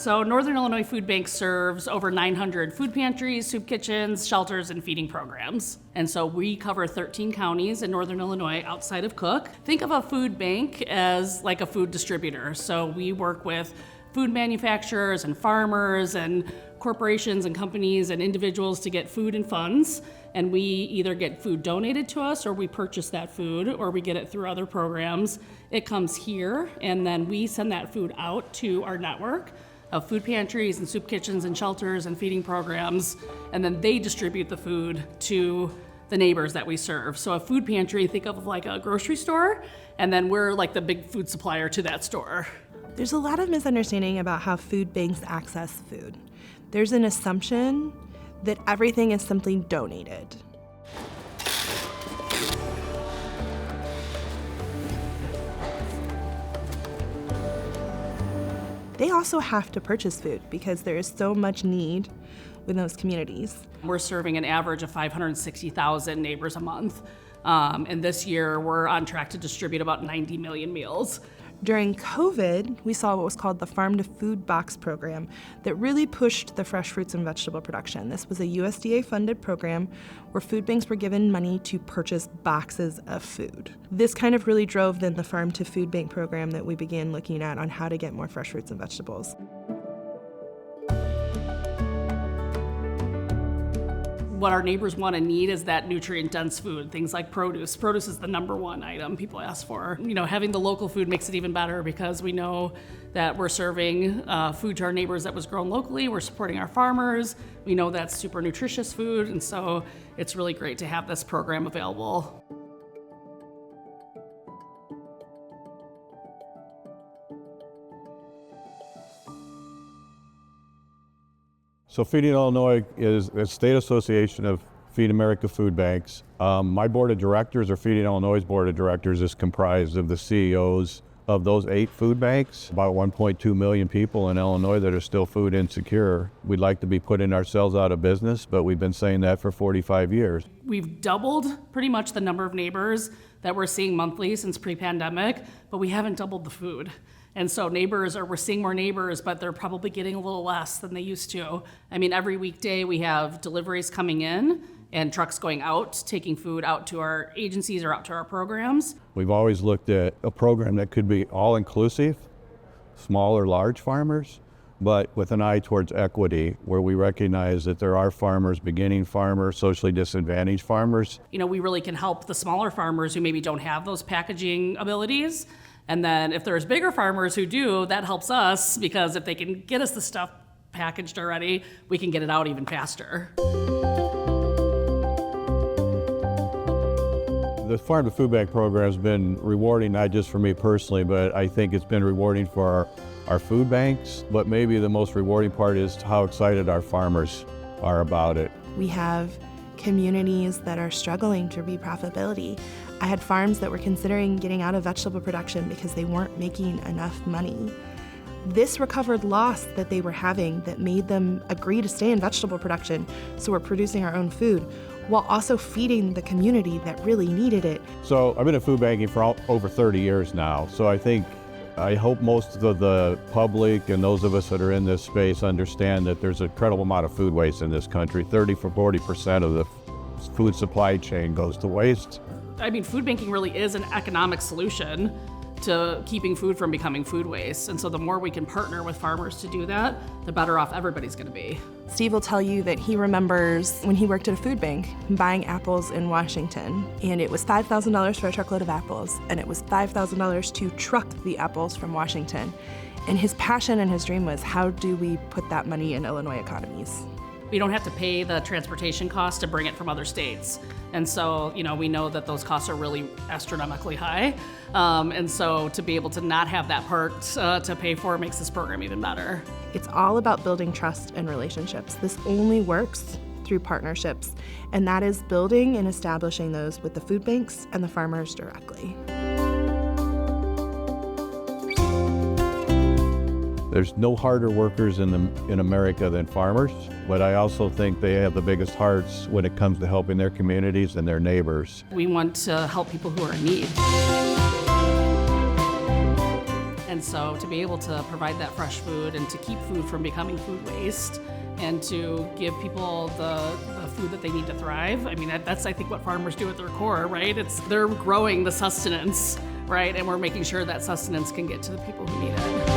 So Northern Illinois Food Bank serves over 900 food pantries, soup kitchens, shelters, and feeding programs. And so we cover 13 counties in Northern Illinois outside of Cook. Think of a food bank as like a food distributor. So we work with food manufacturers and farmers and corporations and companies and individuals to get food and funds. And we either get food donated to us or we purchase that food or we get it through other programs. It comes here and then we send that food out to our network of food pantries and soup kitchens and shelters and feeding programs. And then they distribute the food to the neighbors that we serve. So a food pantry, think of like a grocery store, and then we're like the big food supplier to that store. There's a lot of misunderstanding about how food banks access food. There's an assumption that everything is simply donated. They also have to purchase food because there is so much need in those communities. We're serving an average of 560,000 neighbors a month. And this year, we're on track to distribute about 90 million meals. During COVID, we saw what was called the Farm to Food Box program that really pushed the fresh fruits and vegetable production. This was a USDA-funded program where food banks were given money to purchase boxes of food. This kind of really drove then the Farm to Food Bank program that we began looking at on how to get more fresh fruits and vegetables. What our neighbors want and need is that nutrient-dense food, things like produce. Produce is the number one item people ask for. You know, having the local food makes it even better because we know that we're serving food to our neighbors that was grown locally. We're supporting our farmers. We know that's super nutritious food, and so it's really great to have this program available. So Feeding Illinois is a state association of Feed America food banks. My board of directors, or Feeding Illinois' board of directors, is comprised of the CEOs of those 8 food banks, about 1.2 million people in Illinois that are still food insecure. We'd like to be putting ourselves out of business, but we've been saying that for 45 years. We've doubled pretty much the number of neighbors that we're seeing monthly since pre-pandemic, but we haven't doubled the food. And so we're seeing more neighbors, but they're probably getting a little less than they used to. I mean, every weekday we have deliveries coming in and trucks going out, taking food out to our agencies or out to our programs. We've always looked at a program that could be all-inclusive, small or large farmers, but with an eye towards equity, where we recognize that there are farmers, beginning farmers, socially disadvantaged farmers. You know, we really can help the smaller farmers who maybe don't have those packaging abilities. And then if there's bigger farmers who do, that helps us because if they can get us the stuff packaged already, we can get it out even faster. The Farm to Food Bank program has been rewarding, not just for me personally, but I think it's been rewarding for our food banks. But maybe the most rewarding part is how excited our farmers are about it. We have communities that are struggling to reap profitability. I had farms that were considering getting out of vegetable production because they weren't making enough money. This recovered loss that they were having that made them agree to stay in vegetable production, so we're producing our own food, while also feeding the community that really needed it. So I've been in food banking for over 30 years now, so I hope most of the public and those of us that are in this space understand that there's an incredible amount of food waste in this country. 40% of the food supply chain goes to waste. I mean, food banking really is an economic solution to keeping food from becoming food waste. And so the more we can partner with farmers to do that, the better off everybody's gonna be. Steve will tell you that he remembers when he worked at a food bank buying apples in Washington, and it was $5,000 for a truckload of apples, and it was $5,000 to truck the apples from Washington. And his passion and his dream was, how do we put that money in Illinois economies? We don't have to pay the transportation costs to bring it from other states. And so, you know, we know that those costs are really astronomically high. And so to be able to not have that part to pay for makes this program even better. It's all about building trust and relationships. This only works through partnerships, and that is building and establishing those with the food banks and the farmers directly. There's no harder workers in America than farmers, but I also think they have the biggest hearts when it comes to helping their communities and their neighbors. We want to help people who are in need. And so to be able to provide that fresh food and to keep food from becoming food waste and to give people the food that they need to thrive, I mean, that's I think what farmers do at their core, right? They're growing the sustenance, right? And we're making sure that sustenance can get to the people who need it.